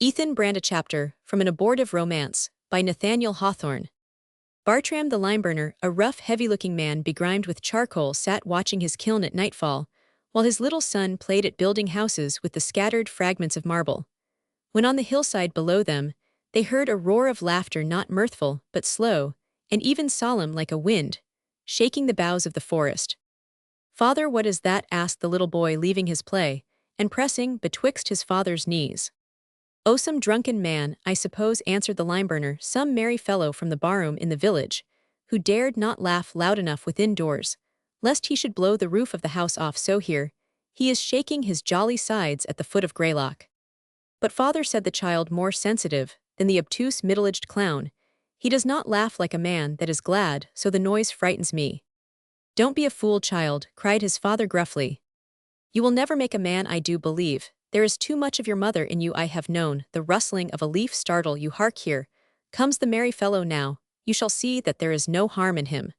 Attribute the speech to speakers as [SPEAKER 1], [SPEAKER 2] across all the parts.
[SPEAKER 1] Ethan Brand, a chapter from an abortive romance by Nathaniel Hawthorne. Bartram the limeburner, a rough, heavy-looking man begrimed with charcoal, sat watching his kiln at nightfall, while his little son played at building houses with the scattered fragments of marble. When on the hillside below them, they heard a roar of laughter, not mirthful, but slow, and even solemn like a wind, shaking the boughs of the forest. "Father, what is that?" asked the little boy, leaving his play, and pressing betwixt his father's knees. "Oh, some drunken man, I suppose," answered the limeburner, "some merry fellow from the barroom in the village, who dared not laugh loud enough within doors, lest he should blow the roof of the house off, so here he is shaking his jolly sides at the foot of Greylock." "But father," said the child, more sensitive than the obtuse middle-aged clown, "he does not laugh like a man that is glad, so the noise frightens me." "Don't be a fool, child," cried his father gruffly. "You will never make a man, I do believe. There is too much of your mother in you. I have known the rustling of a leaf startle you. Hark, here comes the merry fellow now, you shall see that there is no harm in him."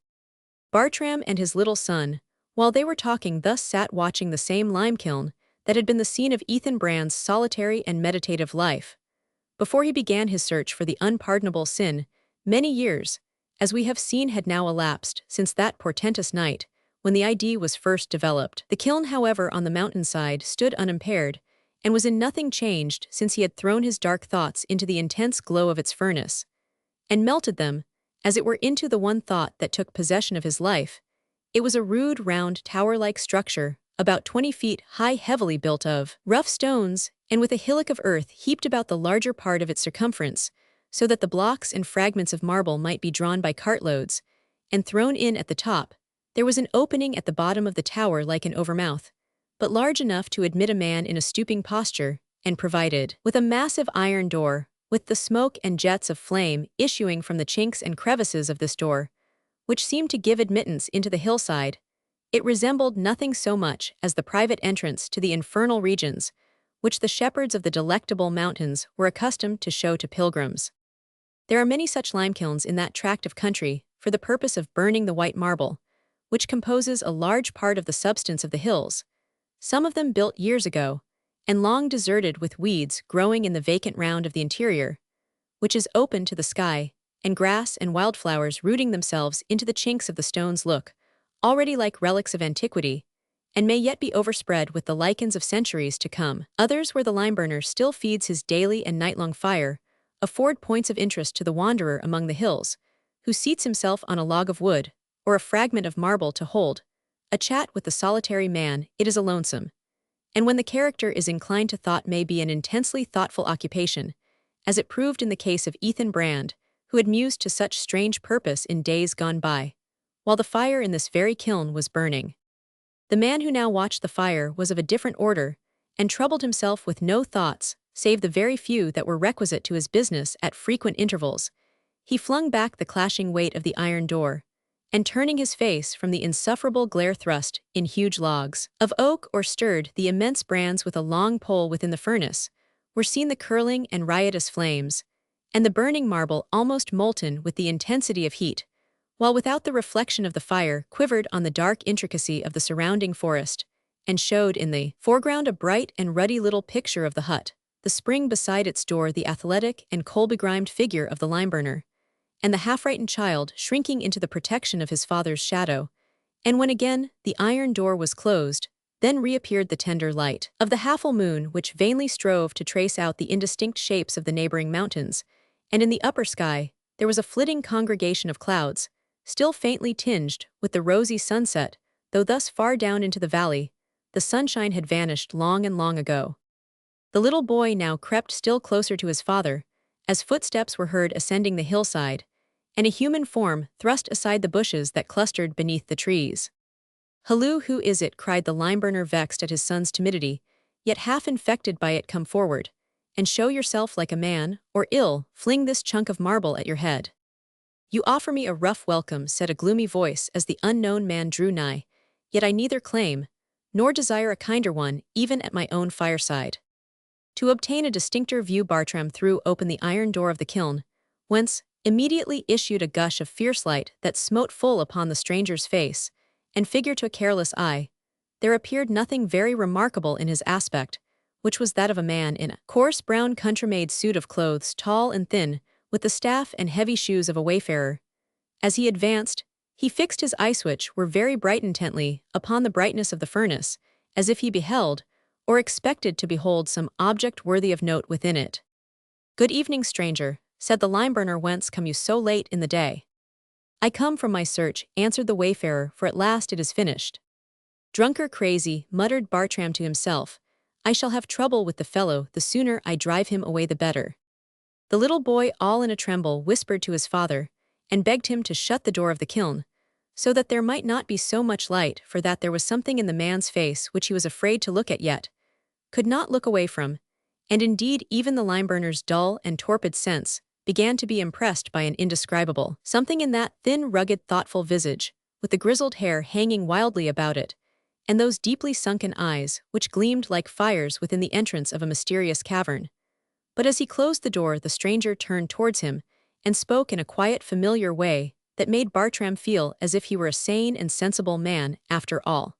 [SPEAKER 1] Bartram and his little son, while they were talking thus, sat watching the same lime-kiln that had been the scene of Ethan Brand's solitary and meditative life. Before he began his search for the unpardonable sin, many years, as we have seen, had now elapsed since that portentous night when the idea was first developed. The kiln, however, on the mountainside stood unimpaired, and was in nothing changed since he had thrown his dark thoughts into the intense glow of its furnace, and melted them, as it were, into the one thought that took possession of his life. It was a rude, round, tower-like structure, about 20 feet high, heavily built of rough stones, and with a hillock of earth heaped about the larger part of its circumference, so that the blocks and fragments of marble might be drawn by cartloads, and thrown in at the top. There was an opening at the bottom of the tower like an overmouth, but large enough to admit a man in a stooping posture, and provided with a massive iron door, with the smoke and jets of flame issuing from the chinks and crevices of this door, which seemed to give admittance into the hillside. It resembled nothing so much as the private entrance to the infernal regions, which the shepherds of the Delectable Mountains were accustomed to show to pilgrims. There are many such lime-kilns in that tract of country for the purpose of burning the white marble, which composes a large part of the substance of the hills, some of them built years ago, and long deserted, with weeds growing in the vacant round of the interior, which is open to the sky, and grass and wildflowers rooting themselves into the chinks of the stones look already like relics of antiquity, and may yet be overspread with the lichens of centuries to come. Others, where the limeburner still feeds his daily and night-long fire, afford points of interest to the wanderer among the hills, who seats himself on a log of wood, or a fragment of marble to hold a chat with the solitary man. It is a lonesome, and when the character is inclined to thought, may be an intensely thoughtful occupation, as it proved in the case of Ethan Brand, who had mused to such strange purpose in days gone by, while the fire in this very kiln was burning. The man who now watched the fire was of a different order, and troubled himself with no thoughts, save the very few that were requisite to his business. At frequent intervals, he flung back the clashing weight of the iron door, and turning his face from the insufferable glare, thrust in huge logs of oak, or stirred the immense brands with a long pole within the furnace, were seen the curling and riotous flames, and the burning marble almost molten with the intensity of heat, while without the reflection of the fire quivered on the dark intricacy of the surrounding forest, and showed in the foreground a bright and ruddy little picture of the hut, the spring beside its door, the athletic and coal-begrimed figure of the limeburner, and the half-frightened child shrinking into the protection of his father's shadow. And when again the iron door was closed, then reappeared the tender light of the half-full moon, which vainly strove to trace out the indistinct shapes of the neighboring mountains, and in the upper sky there was a flitting congregation of clouds, still faintly tinged with the rosy sunset, though thus far down into the valley, the sunshine had vanished long and long ago. The little boy now crept still closer to his father, as footsteps were heard ascending the hillside, and a human form thrust aside the bushes that clustered beneath the trees. "Halloo, who is it?" cried the limeburner, vexed at his son's timidity, yet half infected by it. "Come forward, and show yourself like a man, or ill fling this chunk of marble at your head." "You offer me a rough welcome," said a gloomy voice as the unknown man drew nigh, "yet I neither claim nor desire a kinder one, even at my own fireside." To obtain a distincter view, Bartram threw open the iron door of the kiln, whence immediately issued a gush of fierce light that smote full upon the stranger's face and figure. To a careless eye, there appeared nothing very remarkable in his aspect, which was that of a man in a coarse brown country-made suit of clothes, tall and thin, with the staff and heavy shoes of a wayfarer. As he advanced, he fixed his eye switch were very bright intently upon the brightness of the furnace, as if he beheld, or expected to behold some object worthy of note within it. "Good evening, stranger," said the lime-burner. "Whence come you so late in the day?" "I come from my search," answered the wayfarer, "for at last it is finished." "Drunk or crazy," muttered Bartram to himself, "I shall have trouble with the fellow, the sooner I drive him away the better." The little boy, all in a tremble, whispered to his father, and begged him to shut the door of the kiln, so that there might not be so much light, for that there was something in the man's face which he was afraid to look at yet, could not look away from, and indeed even the lime-burner's dull and torpid sense began to be impressed by an indescribable something in that thin, rugged, thoughtful visage, with the grizzled hair hanging wildly about it, and those deeply sunken eyes which gleamed like fires within the entrance of a mysterious cavern. But as he closed the door, the stranger turned towards him and spoke in a quiet, familiar way that made Bartram feel as if he were a sane and sensible man after all.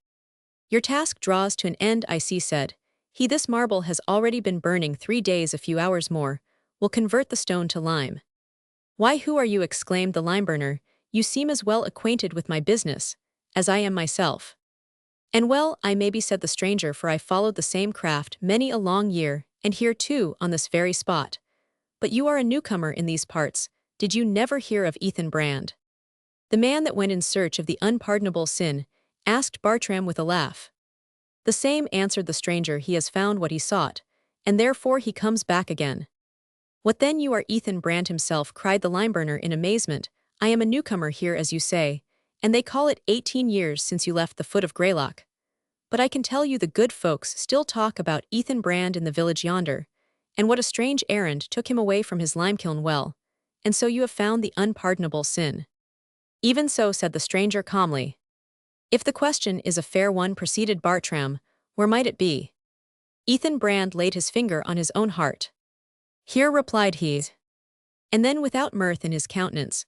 [SPEAKER 1] "Your task draws to an end, I see," said he. "This marble has already been burning 3 days. A few hours more will convert the stone to lime." "Why, who are you?" exclaimed the lime-burner. "You seem as well acquainted with my business as I am myself." "And well I may be," said the stranger, "for I followed the same craft many a long year, and here too, on this very spot. But you are a newcomer in these parts. Did you never hear of Ethan Brand, the man that went in search of the unpardonable sin?" asked Bartram with a laugh. "The same," answered the stranger. "He has found what he sought, and therefore he comes back again." "What then, you are Ethan Brand himself?" cried the lime-burner in amazement. "I am a newcomer here, as you say, and they call it 18 years since you left the foot of Greylock. But I can tell you the good folks still talk about Ethan Brand in the village yonder, and what a strange errand took him away from his lime-kiln well, and so you have found the unpardonable sin." "Even so," said the stranger calmly. "If the question is a fair one," proceeded Bartram, "where might it be?" Ethan Brand laid his finger on his own heart. "Here," replied he. And then, without mirth in his countenance,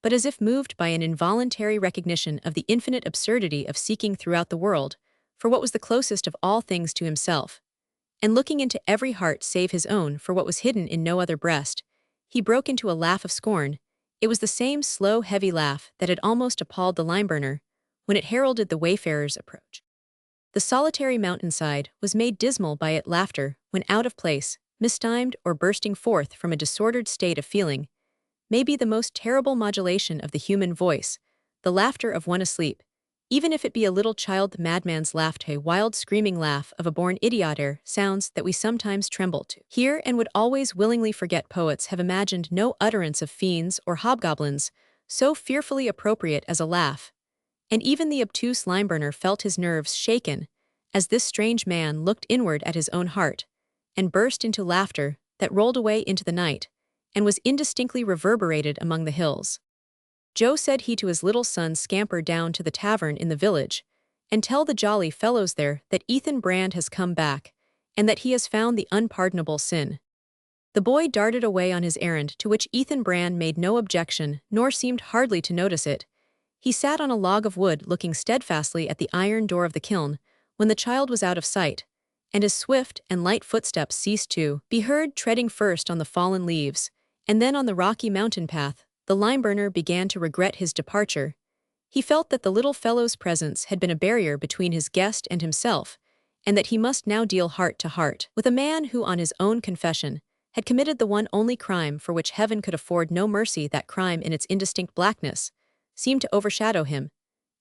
[SPEAKER 1] but as if moved by an involuntary recognition of the infinite absurdity of seeking throughout the world for what was the closest of all things to himself, and looking into every heart save his own for what was hidden in no other breast, he broke into a laugh of scorn. It was the same slow, heavy laugh that had almost appalled the lime-burner when it heralded the wayfarer's approach. The solitary mountainside was made dismal by it laughter when out of place, mistimed, or bursting forth from a disordered state of feeling, may be the most terrible modulation of the human voice, the laughter of one asleep, even if it be a little child. The madman's laugh, a wild screaming laugh of a born idiot, sounds that we sometimes tremble to hear and would always willingly forget. Poets have imagined no utterance of fiends or hobgoblins so fearfully appropriate as a laugh, and even the obtuse lime-burner felt his nerves shaken as this strange man looked inward at his own heart, and burst into laughter that rolled away into the night, and was indistinctly reverberated among the hills. "Joe," said he to his little son, "scamper down to the tavern in the village, and tell the jolly fellows there that Ethan Brand has come back, and that he has found the unpardonable sin." The boy darted away on his errand, to which Ethan Brand made no objection, nor seemed hardly to notice it. He sat on a log of wood looking steadfastly at the iron door of the kiln, when the child was out of sight, and his swift and light footsteps ceased to be heard, treading first on the fallen leaves, and then on the rocky mountain path. The lime-burner began to regret his departure. He felt that the little fellow's presence had been a barrier between his guest and himself, and that he must now deal heart to heart with a man who, on his own confession, had committed the one only crime for which heaven could afford no mercy. That crime, in its indistinct blackness, seemed to overshadow him,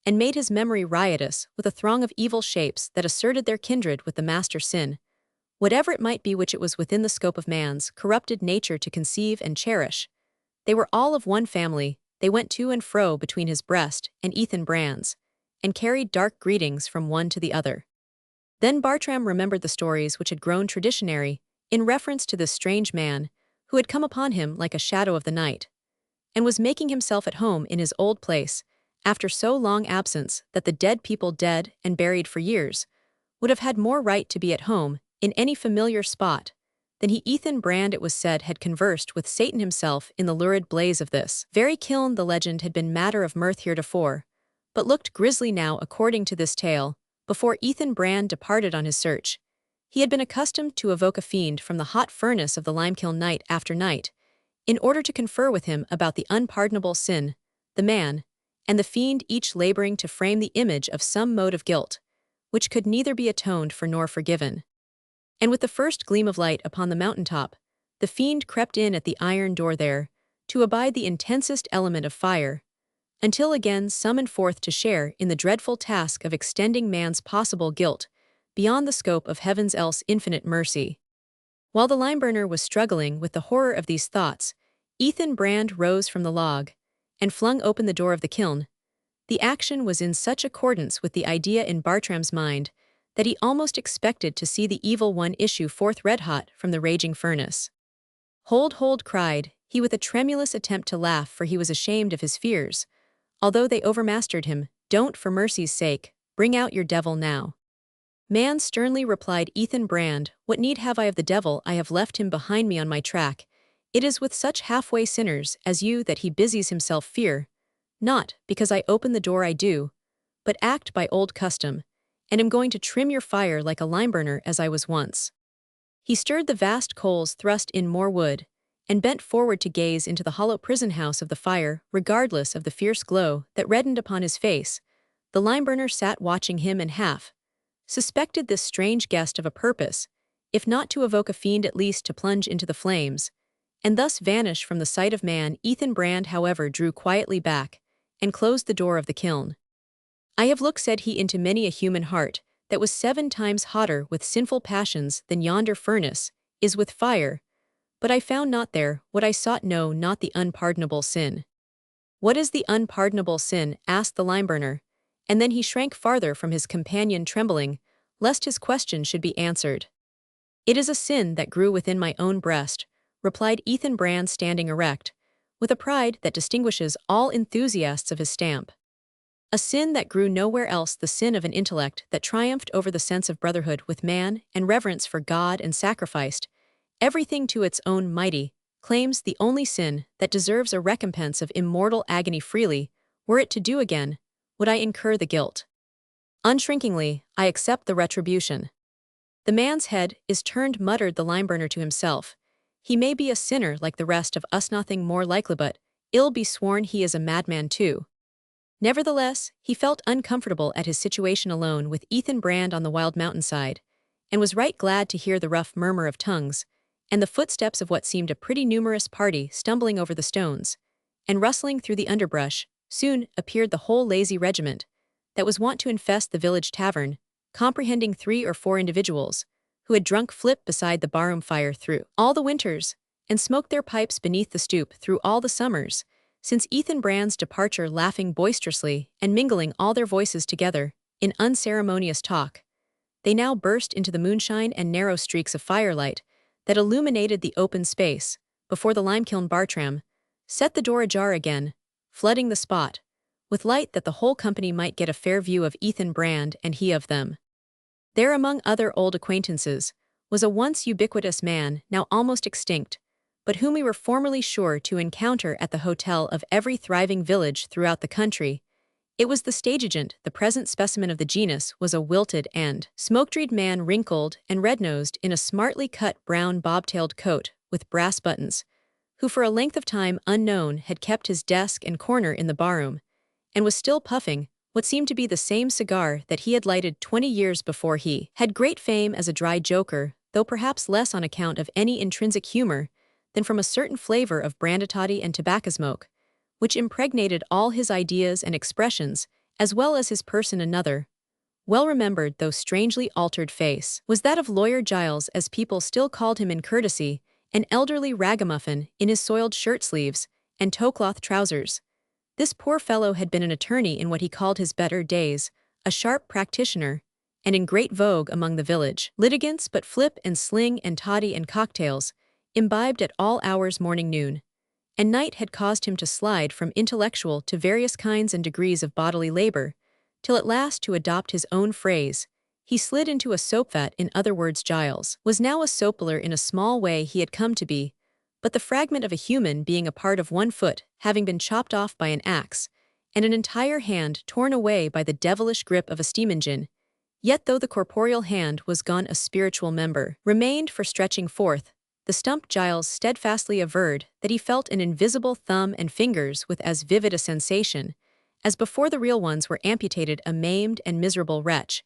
[SPEAKER 1] and made his memory riotous with a throng of evil shapes that asserted their kindred with the master sin, whatever it might be, which it was within the scope of man's corrupted nature to conceive and cherish. They were all of one family. They went to and fro between his breast and Ethan Brand's, and carried dark greetings from one to the other. Then Bartram remembered the stories which had grown traditionary in reference to this strange man, who had come upon him like a shadow of the night, and was making himself at home in his old place, after so long absence that the dead people, dead and buried for years, would have had more right to be at home in any familiar spot than he. Ethan Brand, it was said, had conversed with Satan himself in the lurid blaze of this very kiln. The legend had been matter of mirth heretofore, but looked grisly now. According to this tale, before Ethan Brand departed on his search, He had been accustomed to evoke a fiend from the hot furnace of the lime-kiln night after night, in order to confer with him about the unpardonable sin, the man, and the fiend, each laboring to frame the image of some mode of guilt, which could neither be atoned for nor forgiven. And with the first gleam of light upon the mountain-top, the fiend crept in at the iron door there, to abide the intensest element of fire, until again summoned forth to share in the dreadful task of extending man's possible guilt beyond the scope of heaven's else infinite mercy. While the lime-burner was struggling with the horror of these thoughts, Ethan Brand rose from the log and flung open the door of the kiln. The action was in such accordance with the idea in Bartram's mind that he almost expected to see the evil one issue forth red-hot from the raging furnace. "Hold, hold," cried he with a tremulous attempt to laugh, for he was ashamed of his fears, although they overmastered him. "Don't, for mercy's sake, bring out your devil now." "Man," sternly replied Ethan Brand, "what need have I of the devil? I have left him behind me on my track. It is with such halfway sinners as you that he busies himself. Fear not, because I open the door I do, but act by old custom, and am going to trim your fire like a lime-burner as I was once." He stirred the vast coals, thrust in more wood, and bent forward to gaze into the hollow prison house of the fire, regardless of the fierce glow that reddened upon his face. The lime-burner sat watching him and suspected this strange guest of a purpose, if not to evoke a fiend, at least to plunge into the flames, and thus vanish from the sight of man. Ethan Brand, however, drew quietly back, and closed the door of the kiln. "I have looked," said he, "into many a human heart that was 7 times hotter with sinful passions than yonder furnace is with fire, but I found not there what I sought, no, not the unpardonable sin." "What is the unpardonable sin?" asked the lime-burner, and then he shrank farther from his companion, trembling, lest his question should be answered. "It is a sin that grew within my own breast," replied Ethan Brand, standing erect, with a pride that distinguishes all enthusiasts of his stamp. "A sin that grew nowhere else, the sin of an intellect that triumphed over the sense of brotherhood with man and reverence for God, and sacrificed everything to its own mighty claims, the only sin that deserves a recompense of immortal agony. Freely, were it to do again, would I incur the guilt. Unshrinkingly, I accept the retribution." "The man's head is turned," muttered the lime-burner to himself. "He may be a sinner like the rest of us, nothing more likely, but ill be sworn he is a madman too." Nevertheless, he felt uncomfortable at his situation alone with Ethan Brand on the wild mountainside, and was right glad to hear the rough murmur of tongues, and the footsteps of what seemed a pretty numerous party stumbling over the stones, and rustling through the underbrush. Soon appeared the whole lazy regiment that was wont to infest the village tavern, comprehending 3 or 4 individuals, who had drunk flip beside the barroom fire through all the winters, and smoked their pipes beneath the stoop through all the summers, since Ethan Brand's departure, laughing boisterously and mingling all their voices together in unceremonious talk. They now burst into the moonshine and narrow streaks of firelight that illuminated the open space before the lime-kiln. Bartram set the door ajar again, flooding the spot with light that the whole company might get a fair view of Ethan Brand and he of them. There, among other old acquaintances, was a once ubiquitous man, now almost extinct, but whom we were formerly sure to encounter at the hotel of every thriving village throughout the country. It was the stage agent. The present specimen of the genus was a wilted and smoke-dreed man, wrinkled and red-nosed, in a smartly cut brown bob-tailed coat with brass buttons, who for a length of time unknown had kept his desk and corner in the barroom, and was still puffing what seemed to be the same cigar that he had lighted 20 years before. He had great fame as a dry joker, though perhaps less on account of any intrinsic humor than from a certain flavor of branditati and tobacco smoke, which impregnated all his ideas and expressions, as well as his person. Another well-remembered though strangely altered face was that of Lawyer Giles, as people still called him in courtesy, an elderly ragamuffin in his soiled shirt-sleeves and tow-cloth trousers. This poor fellow had been an attorney in what he called his better days, a sharp practitioner, and in great vogue among the village litigants, but flip and sling and toddy and cocktails, imbibed at all hours, morning, noon, and night, had caused him to slide from intellectual to various kinds and degrees of bodily labor, till at last, to adopt his own phrase, he slid into a soap vat. In other words, Giles was now a soapler in a small way. He had come to be but the fragment of a human being, a part of one foot having been chopped off by an axe, and an entire hand torn away by the devilish grip of a steam engine. Yet though the corporeal hand was gone, a spiritual member remained for stretching forth. The stumped Giles steadfastly averred that he felt an invisible thumb and fingers with as vivid a sensation as before the real ones were amputated, a maimed and miserable wretch.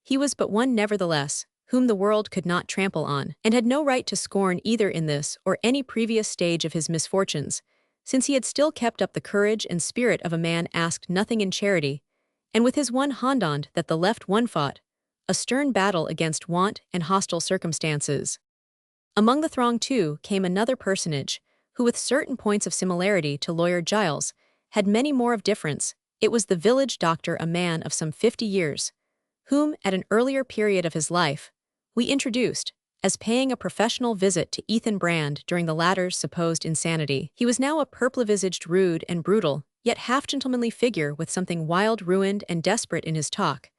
[SPEAKER 1] He was but one nevertheless, whom the world could not trample on, and had no right to scorn either in this or any previous stage of his misfortunes, since he had still kept up the courage and spirit of a man asked nothing in charity, and with his one hand that the left one fought, a stern battle against want and hostile circumstances. Among the throng, too, came another personage, who with certain points of similarity to Lawyer Giles, had many more of difference. It was the village doctor, a man of some 50 years, whom, at an earlier period of his life, we introduced as paying a professional visit to Ethan Brand during the latter's supposed insanity. He was now a purple-visaged, rude and brutal, yet half-gentlemanly figure with something wild, ruined, and desperate in his talk,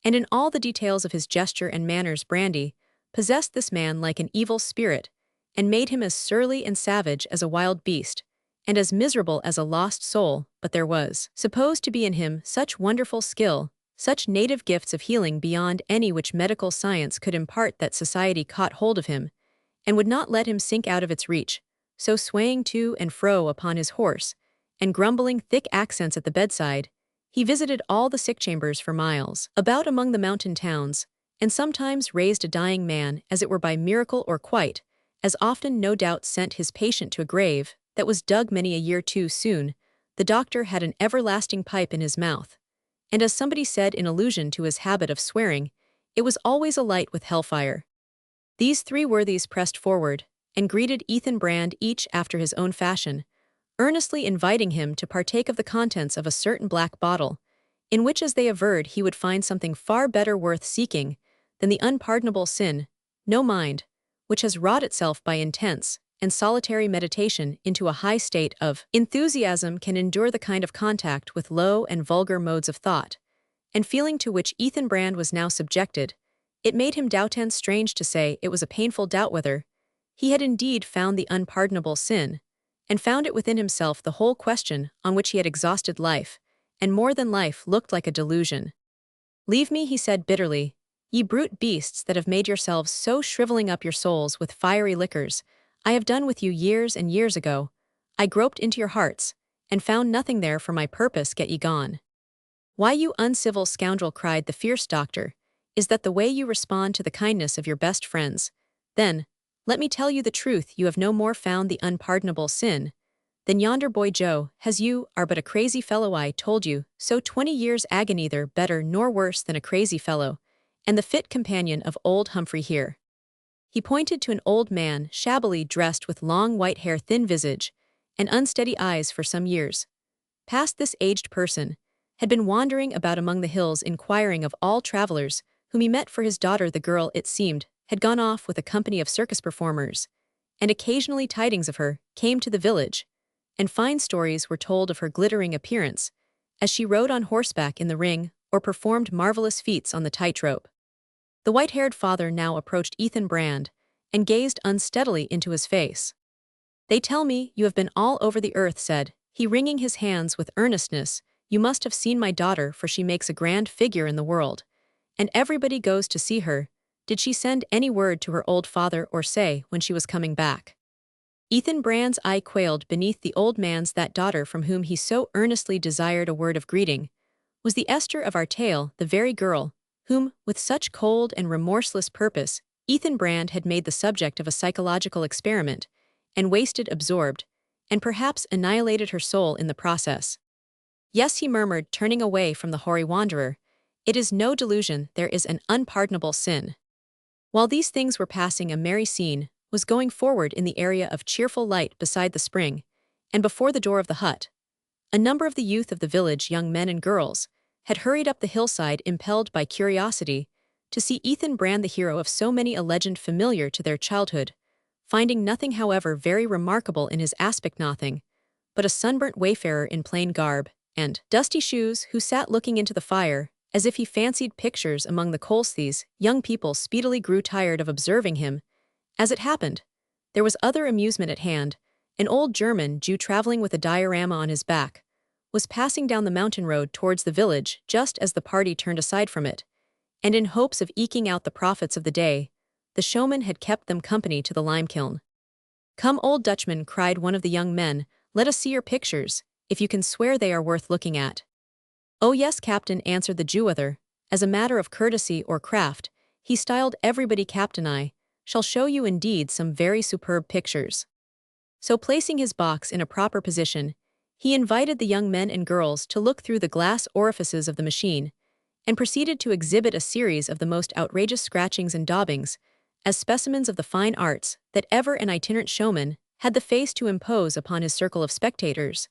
[SPEAKER 1] and in all the details of his gesture and manners. Brandy possessed this man like an evil spirit, and made him as surly and savage as a wild beast, and as miserable as a lost soul. But there was supposed to be in him such wonderful skill, such native gifts of healing beyond any which medical science could impart, that society caught hold of him, and would not let him sink out of its reach, so swaying to and fro upon his horse, and grumbling thick accents at the bedside, he visited all the sick chambers for miles about among the mountain towns, and sometimes raised a dying man, as it were by miracle, or quite as often, no doubt, sent his patient to a grave that was dug many a year too soon. The doctor had an everlasting pipe in his mouth, and as somebody said in allusion to his habit of swearing, it was always alight with hellfire. These three worthies pressed forward, and greeted Ethan Brand each after his own fashion, earnestly inviting him to partake of the contents of a certain black bottle, in which, as they averred, he would find something far better worth seeking than the unpardonable sin, no mind, which has wrought itself by intense and solitary meditation into a high state of enthusiasm, can endure the kind of contact with low and vulgar modes of thought and feeling to which Ethan Brand was now subjected. It made him doubt, and strange to say, it was a painful doubt, whether he had indeed found the unpardonable sin, and found it within himself. The whole question, on which he had exhausted life, and more than life, looked like a delusion. "Leave me," he said bitterly, "ye brute beasts that have made yourselves so, shriveling up your souls with fiery liquors. I have done with you years and years ago. I groped into your hearts, and found nothing there for my purpose. Get ye gone." "Why, you uncivil scoundrel," cried the fierce doctor, "is that the way you respond to the kindness of your best friends? Then, let me tell you the truth, you have no more found the unpardonable sin than yonder boy Joe has. You are but a crazy fellow. I told you so. 20 years agony, neither better nor worse than a crazy fellow, and the fit companion of old Humphrey here." He pointed to an old man, shabbily dressed, with long white hair, thin visage, and unsteady eyes. For some years past, this aged person had been wandering about among the hills, inquiring of all travelers whom he met for his daughter. The girl, it seemed, had gone off with a company of circus performers, and occasionally tidings of her came to the village, and fine stories were told of her glittering appearance as she rode on horseback in the ring, or performed marvelous feats on the tightrope. The white-haired father now approached Ethan Brand, and gazed unsteadily into his face. "They tell me you have been all over the earth," said he, wringing his hands with earnestness. "You must have seen my daughter, for she makes a grand figure in the world, and everybody goes to see her. Did she send any word to her old father, or say when she was coming back?" Ethan Brand's eye quailed beneath the old man's. That daughter from whom he so earnestly desired a word of greeting was the Esther of our tale, the very girl whom, with such cold and remorseless purpose, Ethan Brand had made the subject of a psychological experiment, and wasted, absorbed, and perhaps annihilated her soul in the process. "Yes," he murmured, turning away from the hoary wanderer, "it is no delusion, there is an unpardonable sin." While these things were passing, a merry scene was going forward in the area of cheerful light beside the spring, and before the door of the hut. A number of the youth of the village, young men and girls, had hurried up the hillside, impelled by curiosity to see Ethan Brand, the hero of so many a legend familiar to their childhood, finding nothing, however, very remarkable in his aspect, nothing but a sunburnt wayfarer in plain garb and dusty shoes, who sat looking into the fire, as if he fancied pictures among the coals. These young people speedily grew tired of observing him. As it happened, there was other amusement at hand. An old German Jew, traveling with a diorama on his back, was passing down the mountain road towards the village just as the party turned aside from it. and in hopes of eking out the profits of the day, the showman had kept them company to the lime-kiln. "Come, old Dutchman," cried one of the young men, "let us see your pictures, if you can swear they are worth looking at." "Oh yes, Captain," answered the Jew-other. As a matter of courtesy or craft, he styled everybody Captain. "I shall show you indeed some very superb pictures." So placing his box in a proper position, he invited the young men and girls to look through the glass orifices of the machine, and proceeded to exhibit a series of the most outrageous scratchings and daubings, as specimens of the fine arts that ever an itinerant showman had the face to impose upon his circle of spectators.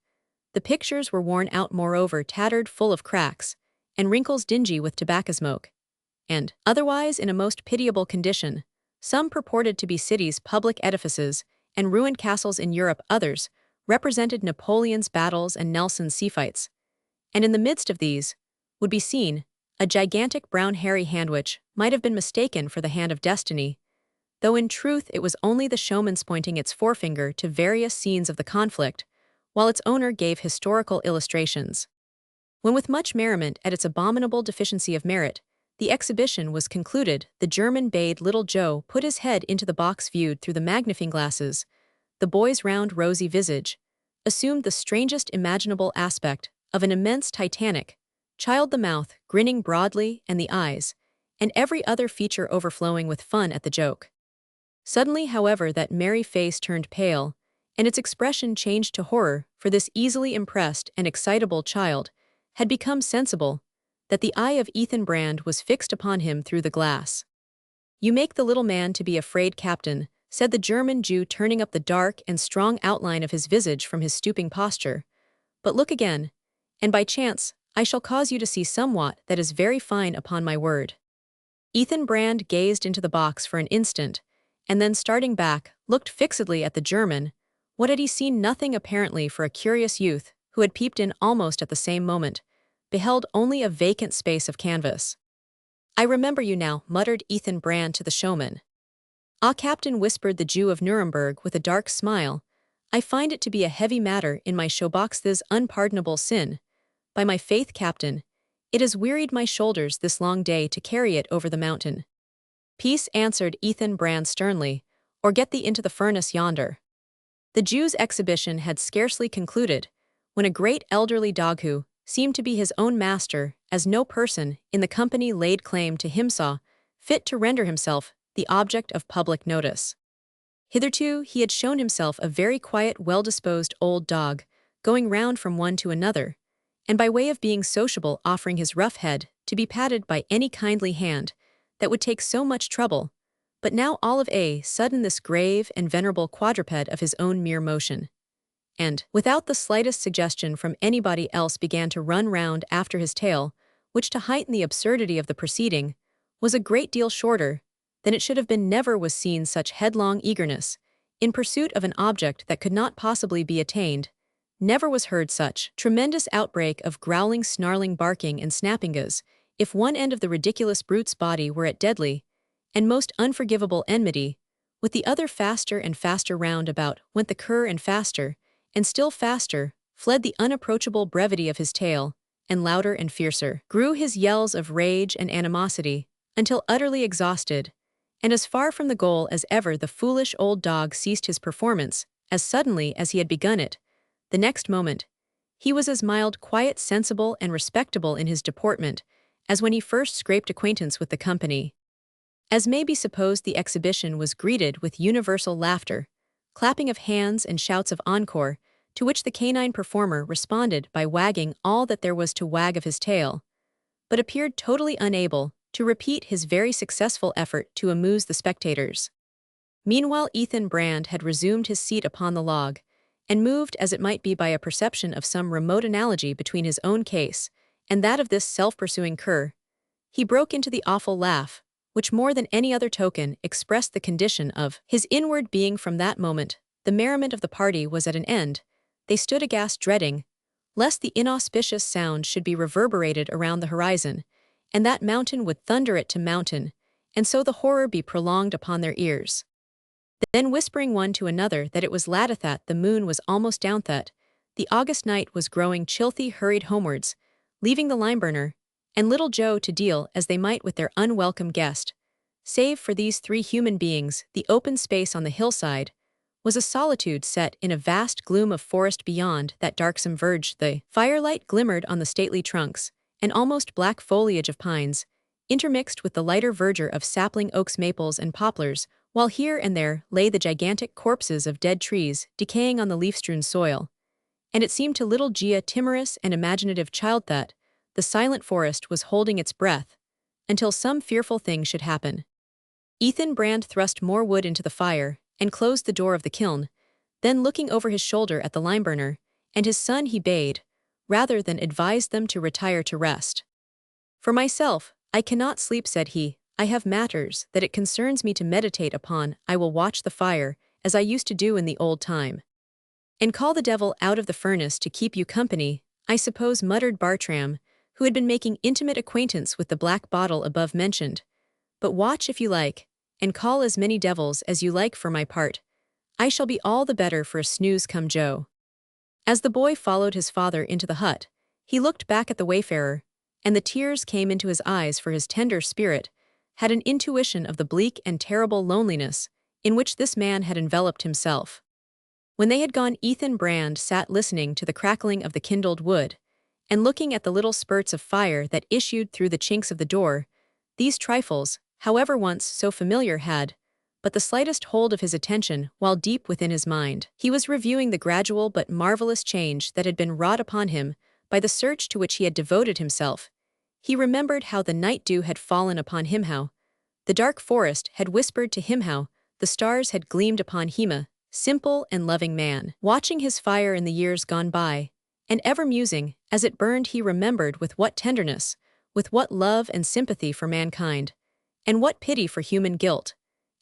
[SPEAKER 1] The pictures were worn out, moreover, tattered, full of cracks, and wrinkles, dingy with tobacco smoke, and otherwise in a most pitiable condition. Some purported to be cities, public edifices, and ruined castles in Europe. Others represented Napoleon's battles and Nelson's sea fights. And in the midst of these would be seen a gigantic brown hairy hand which might have been mistaken for the hand of destiny, though in truth it was only the showman's pointing its forefinger to various scenes of the conflict, while its owner gave historical illustrations. When with much merriment at its abominable deficiency of merit, the exhibition was concluded, the German bade little Joe put his head into the box. Viewed through the magnifying glasses, the boy's round rosy visage assumed the strangest imaginable aspect of an immense Titanic child, the mouth grinning broadly and the eyes, and every other feature overflowing with fun at the joke. Suddenly, however, that merry face turned pale, and its expression changed to horror, for this easily impressed and excitable child had become sensible that the eye of Ethan Brand was fixed upon him through the glass. "You make the little man to be afraid, Captain," said the German Jew, turning up the dark and strong outline of his visage from his stooping posture. "But look again, and by chance I shall cause you to see somewhat that is very fine, upon my word." Ethan Brand gazed into the box for an instant, and then starting back, looked fixedly at the German. What had he seen? Nothing, apparently, for a curious youth, who had peeped in almost at the same moment, beheld only a vacant space of canvas. "I remember you now," muttered Ethan Brand to the showman. "Ah, Captain," whispered the Jew of Nuremberg with a dark smile, "I find it to be a heavy matter in my showbox, this unpardonable sin. By my faith, Captain, it has wearied my shoulders this long day to carry it over the mountain." "Peace," answered Ethan Brand sternly, "or get thee into the furnace yonder." The Jew's exhibition had scarcely concluded, when a great elderly dog, who seemed to be his own master, as no person in the company laid claim to him, saw fit to render himself the object of public notice. Hitherto he had shown himself a very quiet, well-disposed old dog, going round from one to another, and by way of being sociable offering his rough head to be patted by any kindly hand that would take so much trouble, but now all of a sudden this grave and venerable quadruped of his own mere motion, and without the slightest suggestion from anybody else, began to run round after his tail, which, to heighten the absurdity of the proceeding, was a great deal shorter than it should have been. Never was seen such headlong eagerness in pursuit of an object that could not possibly be attained. Never was heard such tremendous outbreak of growling, snarling, barking, and snapping as if one end of the ridiculous brute's body were at deadly and most unforgivable enmity with the other. Faster and faster round about went the cur, and faster, and still faster, fled the unapproachable brevity of his tail, and louder and fiercer grew his yells of rage and animosity, until utterly exhausted, and as far from the goal as ever, the foolish old dog ceased his performance as suddenly as he had begun it. The next moment, he was as mild, quiet, sensible, and respectable in his deportment as when he first scraped acquaintance with the company. As may be supposed, the exhibition was greeted with universal laughter, clapping of hands, and shouts of encore, to which the canine performer responded by wagging all that there was to wag of his tail, but appeared totally unable to repeat his very successful effort to amuse the spectators. Meanwhile, Ethan Brand had resumed his seat upon the log, and moved as it might be by a perception of some remote analogy between his own case and that of this self-pursuing cur, he broke into the awful laugh, which more than any other token expressed the condition of his inward being. From that moment, the merriment of the party was at an end. They stood aghast, dreading lest the inauspicious sound should be reverberated around the horizon, and that mountain would thunder it to mountain, and so the horror be prolonged upon their ears. Then, whispering one to another that it was lathe that the moon was almost down, that the August night was growing chill, hurried homewards, leaving the lime-burner and little Joe to deal as they might with their unwelcome guest. Save for these three human beings, the open space on the hillside was a solitude set in a vast gloom of forest beyond that darksome verge. The firelight glimmered on the stately trunks and almost black foliage of pines, intermixed with the lighter verdure of sapling oaks, maples, and poplars, while here and there lay the gigantic corpses of dead trees decaying on the leaf-strewn soil. And it seemed to little Gia, timorous and imaginative child, that the silent forest was holding its breath until some fearful thing should happen. Ethan Brand thrust more wood into the fire and closed the door of the kiln, then looking over his shoulder at the lime-burner and his son, he bade, rather than advised them to retire to rest. "For myself, I cannot sleep," said he. "I have matters that it concerns me to meditate upon. I will watch the fire, as I used to do in the old time." "And call the devil out of the furnace to keep you company, I suppose," muttered Bartram, who had been making intimate acquaintance with the black bottle above mentioned. "But watch if you like, and call as many devils as you like. For my part, I shall be all the better for a snooze come Joe." As the boy followed his father into the hut, he looked back at the wayfarer, and the tears came into his eyes, for his tender spirit had an intuition of the bleak and terrible loneliness in which this man had enveloped himself. When they had gone, Ethan Brand sat listening to the crackling of the kindled wood, and looking at the little spurts of fire that issued through the chinks of the door. These trifles, however once so familiar, had but the slightest hold of his attention, while deep within his mind he was reviewing the gradual but marvelous change that had been wrought upon him by the search to which he had devoted himself. He remembered how the night dew had fallen upon him, how the dark forest had whispered to him, how the stars had gleamed upon him, a simple and loving man, watching his fire in the years gone by, and ever musing, as it burned. He remembered with what tenderness, with what love and sympathy for mankind, and what pity for human guilt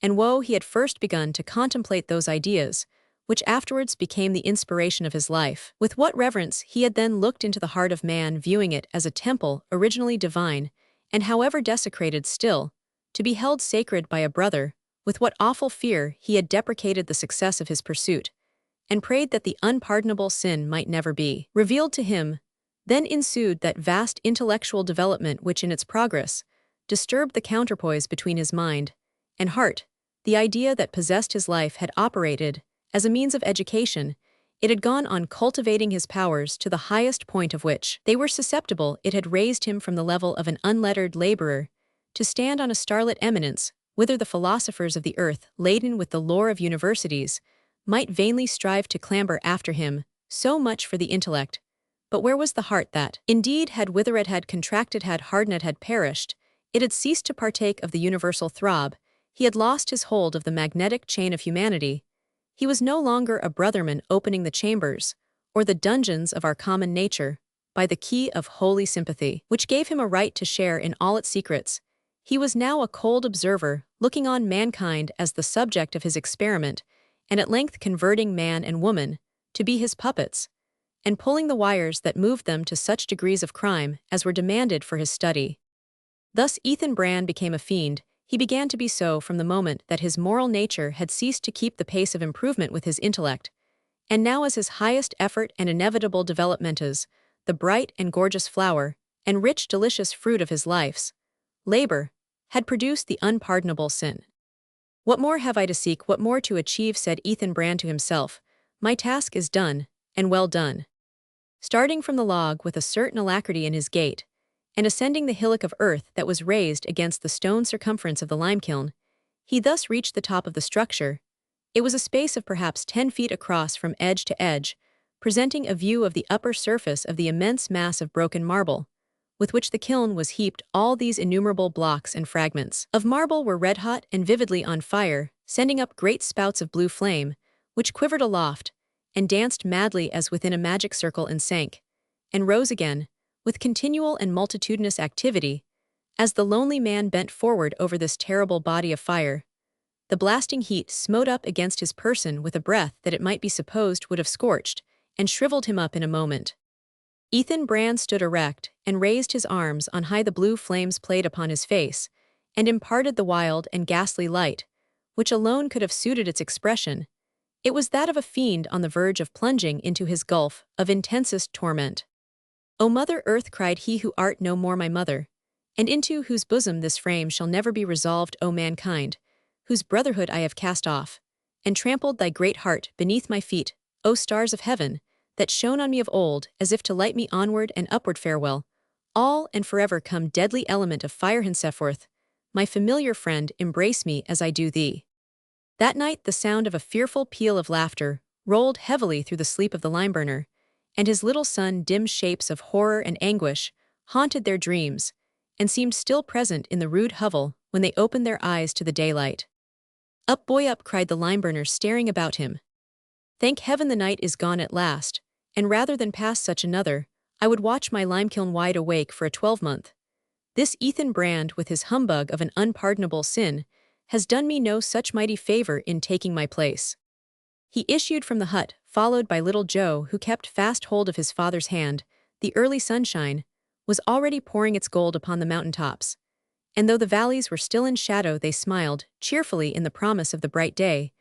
[SPEAKER 1] and woe he had first begun to contemplate those ideas, which afterwards became the inspiration of his life. With what reverence he had then looked into the heart of man, viewing it as a temple originally divine, and however desecrated still, to be held sacred by a brother. With what awful fear he had deprecated the success of his pursuit, and prayed that the unpardonable sin might never be revealed to him. Then ensued that vast intellectual development which in its progress disturbed the counterpoise between his mind and heart. The idea that possessed his life had operated as a means of education. It had gone on cultivating his powers to the highest point of which they were susceptible. It had raised him from the level of an unlettered laborer to stand on a starlit eminence, whither the philosophers of the earth, laden with the lore of universities, might vainly strive to clamber after him. So much for the intellect. But where was the heart? That, indeed, had withered, had contracted, had hardened, had perished. It had ceased to partake of the universal throb. He had lost his hold of the magnetic chain of humanity. He was no longer a brotherman opening the chambers, or the dungeons of our common nature, by the key of holy sympathy, which gave him a right to share in all its secrets. He was now a cold observer, looking on mankind as the subject of his experiment, and at length converting man and woman to be his puppets, and pulling the wires that moved them to such degrees of crime as were demanded for his study. Thus Ethan Brand became a fiend. He began to be so from the moment that his moral nature had ceased to keep the pace of improvement with his intellect, and now as his highest effort and inevitable development as the bright and gorgeous flower and rich delicious fruit of his life's labor had produced the unpardonable sin. "What more have I to seek, what more to achieve?" said Ethan Brand to himself. "My task is done, and well done." Starting from the log with a certain alacrity in his gait, and ascending the hillock of earth that was raised against the stone circumference of the lime-kiln, he thus reached the top of the structure. It was a space of perhaps 10 feet across from edge to edge, presenting a view of the upper surface of the immense mass of broken marble, with which the kiln was heaped. All these innumerable blocks and fragments of marble were red-hot and vividly on fire, sending up great spouts of blue flame, which quivered aloft, and danced madly as within a magic circle, and sank, and rose again, with continual and multitudinous activity, as the lonely man bent forward over this terrible body of fire. The blasting heat smote up against his person with a breath that it might be supposed would have scorched and shriveled him up in a moment. Ethan Brand stood erect and raised his arms on high. The blue flames played upon his face and imparted the wild and ghastly light, which alone could have suited its expression. It was that of a fiend on the verge of plunging into his gulf of intensest torment. O Mother Earth, cried he who art no more my mother, and into whose bosom this frame shall never be resolved, O mankind, whose brotherhood I have cast off, and trampled thy great heart beneath my feet, O stars of heaven, that shone on me of old, as if to light me onward and upward. Farewell, all and forever come, deadly element of fire henceforth, my familiar friend, embrace me as I do thee. That night the sound of a fearful peal of laughter rolled heavily through the sleep of the lime-burner, and his little son, dim shapes of horror and anguish, haunted their dreams, and seemed still present in the rude hovel when they opened their eyes to the daylight. Up, boy, up, cried the lime-burner, staring about him. Thank heaven the night is gone at last, and rather than pass such another, I would watch my lime-kiln wide awake for a 12-month. This Ethan Brand, with his humbug of an unpardonable sin, has done me no such mighty favor in taking my place. He issued from the hut, followed by little Joe, who kept fast hold of his father's hand. The early sunshine was already pouring its gold upon the mountain tops, and though the valleys were still in shadow, they smiled cheerfully in the promise of the bright day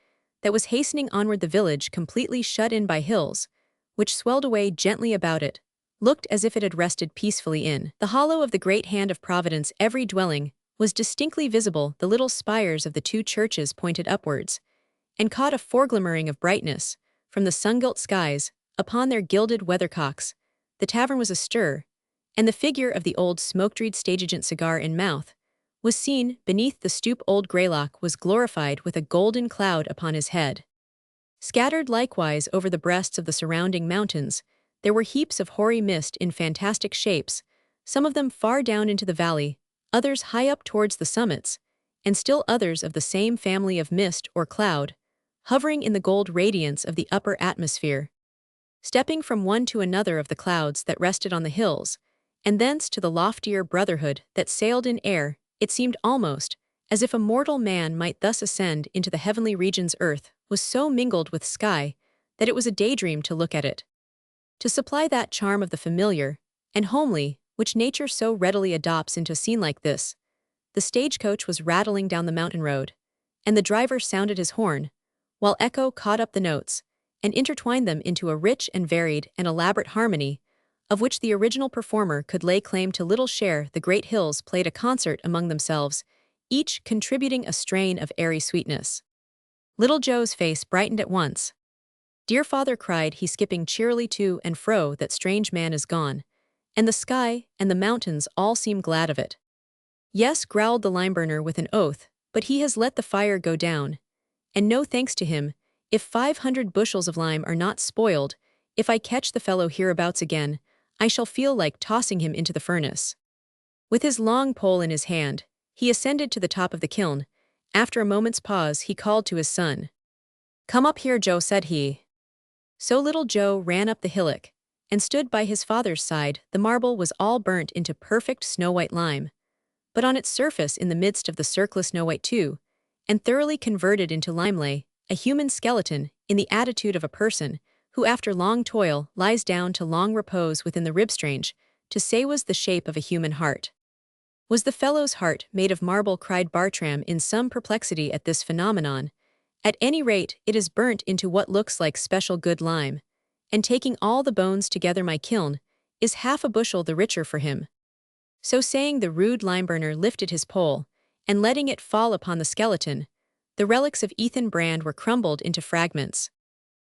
[SPEAKER 1] that was hastening onward. The village, completely shut in by hills, which swelled away gently about it, looked as if it had rested peacefully in the hollow of the great hand of Providence. Every dwelling was distinctly visible. The little spires of the two churches pointed upwards, and caught a foreglimmering of brightness from the sun-gilt skies upon their gilded weathercocks. The tavern was astir, and the figure of the old smoke-dreed stage-agent, cigar in mouth, was seen beneath the stoop. Old Greylock was glorified with a golden cloud upon his head. Scattered likewise over the breasts of the surrounding mountains, there were heaps of hoary mist in fantastic shapes, some of them far down into the valley, others high up towards the summits, and still others of the same family of mist or cloud, hovering in the gold radiance of the upper atmosphere. Stepping from one to another of the clouds that rested on the hills, and thence to the loftier brotherhood that sailed in air, it seemed almost as if a mortal man might thus ascend into the heavenly regions. Earth was so mingled with sky that it was a daydream to look at it. To supply that charm of the familiar and homely which nature so readily adopts into a scene like this, the stagecoach was rattling down the mountain road, and the driver sounded his horn, while echo caught up the notes and intertwined them into a rich and varied and elaborate harmony, of which the original performer could lay claim to little share. The great hills played a concert among themselves, each contributing a strain of airy sweetness. Little Joe's face brightened at once. Dear father, cried he, skipping cheerily to and fro, that strange man is gone, and the sky and the mountains all seem glad of it. Yes, growled the lime-burner with an oath, but he has let the fire go down, and no thanks to him, if 500 bushels of lime are not spoiled. If I catch the fellow hereabouts again, I shall feel like tossing him into the furnace. With his long pole in his hand, he ascended to the top of the kiln. After a moment's pause, he called to his son. Come up here, Joe, said he. So little Joe ran up the hillock, and stood by his father's side. The marble was all burnt into perfect snow-white lime, but on its surface, in the midst of the circlus snow-white too, and thoroughly converted into lime, lay a human skeleton in the attitude of a person who after long toil lies down to long repose within the rib. Strange to say, was the shape of a human heart. Was the fellow's heart made of marble, cried Bartram in some perplexity at this phenomenon. At any rate, it is burnt into what looks like special good lime, and taking all the bones together, my kiln is half a bushel the richer for him. So saying, the rude lime-burner lifted his pole, and letting it fall upon the skeleton, the relics of Ethan Brand were crumbled into fragments.